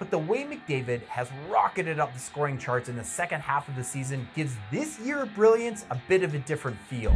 but the way McDavid has rocketed up the scoring charts in the second half of the season gives this year of brilliance a bit of a different feel.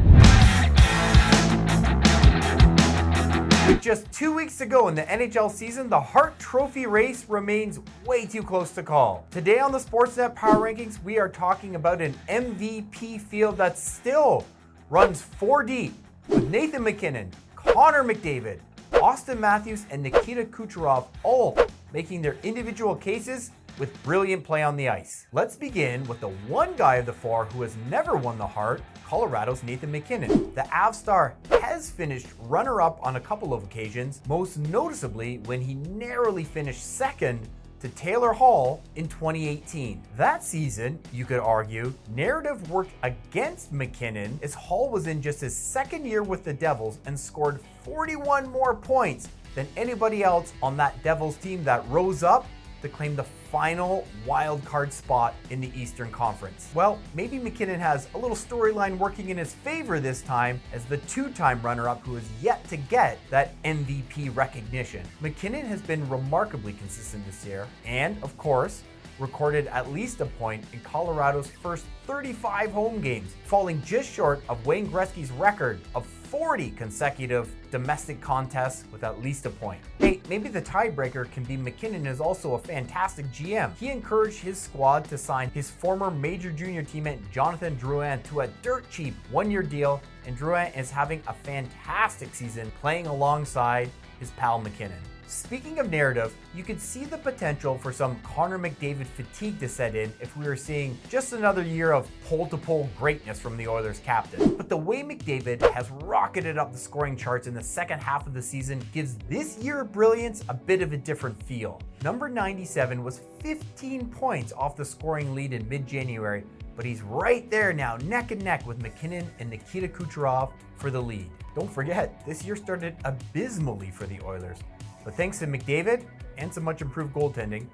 With just 2 weeks to go in the NHL season, the Hart Trophy race remains way too close to call. Today on the Sportsnet Power Rankings, we are talking about an MVP field that still runs 4 deep, with Nathan MacKinnon, Connor McDavid, Austin Matthews, and Nikita Kucherov all making their individual cases with brilliant play on the ice. Let's begin with the one guy of the four who has never won the Hart, Colorado's Nathan MacKinnon. The Avs star has finished runner-up on a couple of occasions, most noticeably when he narrowly finished second to Taylor Hall in 2018. That season, you could argue, narrative worked against MacKinnon as Hall was in just his second year with the Devils and scored 41 more points than anybody else on that Devils team that rose up to claim the final wild card spot in the Eastern Conference. Well, maybe MacKinnon has a little storyline working in his favor this time as the two-time runner-up who has yet to get that MVP recognition. MacKinnon has been remarkably consistent this year and, of course, recorded at least a point in Colorado's first 35 home games, falling just short of Wayne Gretzky's record of 40 consecutive domestic contests with at least a point. Hey, maybe the tiebreaker can be MacKinnon is also a fantastic GM. He encouraged his squad to sign his former major junior teammate Jonathan Drouin to a dirt cheap one-year deal, and Drouin is having a fantastic season playing alongside his pal MacKinnon. Speaking of narrative, you could see the potential for some Connor McDavid fatigue to set in if we were seeing just another year of pole-to-pole greatness from the Oilers captain. But the way McDavid has rocketed up the scoring charts in the second half of the season gives this year of brilliance a bit of a different feel. Number 97 was 15 points off the scoring lead in mid-January, but he's right there now, neck and neck with MacKinnon and Nikita Kucherov for the lead. Don't forget, this year started abysmally for the Oilers. But thanks to McDavid and some much improved goaltending,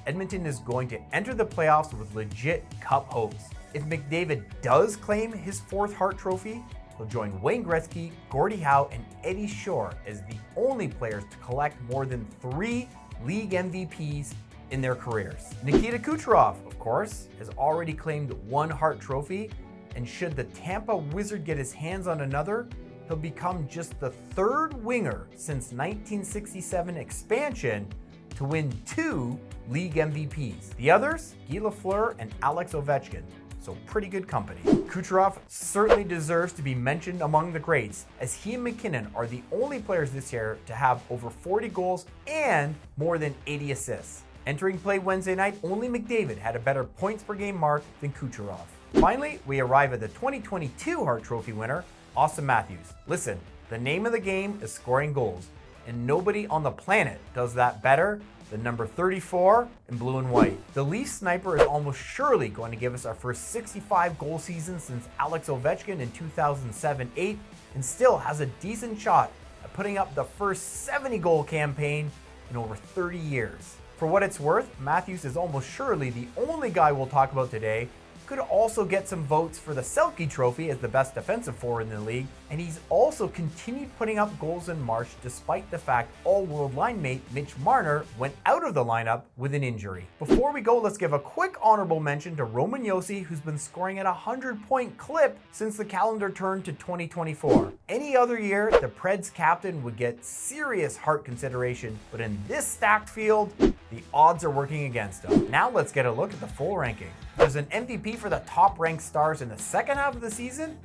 Edmonton is going to enter the playoffs with legit cup hopes. If McDavid does claim his fourth Hart Trophy, he'll join Wayne Gretzky, Gordie Howe, and Eddie Shore as the only players to collect more than 3 league MVPs in their careers. Nikita Kucherov, of course, has already claimed 1 Hart Trophy, and should the Tampa Wizard get his hands on another, he'll become just the 3rd winger since 1967 expansion to win 2 league MVPs. The others, Guy Lafleur and Alex Ovechkin. So pretty good company. Kucherov certainly deserves to be mentioned among the greats, as he and MacKinnon are the only players this year to have over 40 goals and more than 80 assists. Entering play Wednesday night, only McDavid had a better points per game mark than Kucherov. Finally, we arrive at the 2022 Hart Trophy winner, Austin Matthews. Listen, the name of the game is scoring goals, and nobody on the planet does that better than number 34 in blue and white. The Leafs sniper is almost surely going to give us our first 65 goal season since Alex Ovechkin in 2007-8, and still has a decent shot at putting up the first 70 goal campaign in over 30 years. For what it's worth, Matthews is almost surely the only guy we'll talk about today. Could also get some votes for the Selke Trophy as the best defensive forward in the league, and he's also continued putting up goals in March despite the fact all-world line mate Mitch Marner went out of the lineup with an injury. Before we go, let's give a quick honorable mention to Roman Josi, who's been scoring at a 100-point clip since the calendar turned to 2024. Any other year, the Preds captain would get serious Hart consideration, but in this stacked field, the odds are working against him. Now let's get a look at the full ranking. There's an MVP for the top-ranked stars in the second half of the season.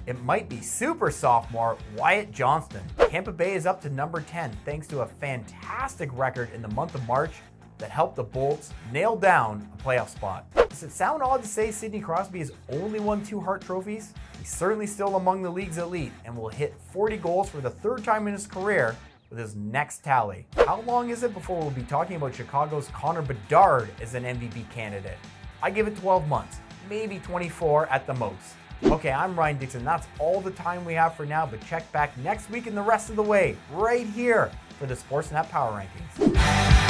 It might be super sophomore Wyatt Johnston. Tampa Bay is up to number 10 thanks to a fantastic record in the month of March that helped the Bolts nail down a playoff spot. Does it sound odd to say Sidney Crosby has only won 2 Hart trophies? He's certainly still among the league's elite and will hit 40 goals for the 3rd time in his career with his next tally. How long is it before we'll be talking about Chicago's Connor Bedard as an MVP candidate? I give it 12 months, maybe 24 at the most. Okay, I'm Ryan Dixon. That's all the time we have for now, but check back next week and the rest of the way, right here for the Sportsnet Power Rankings.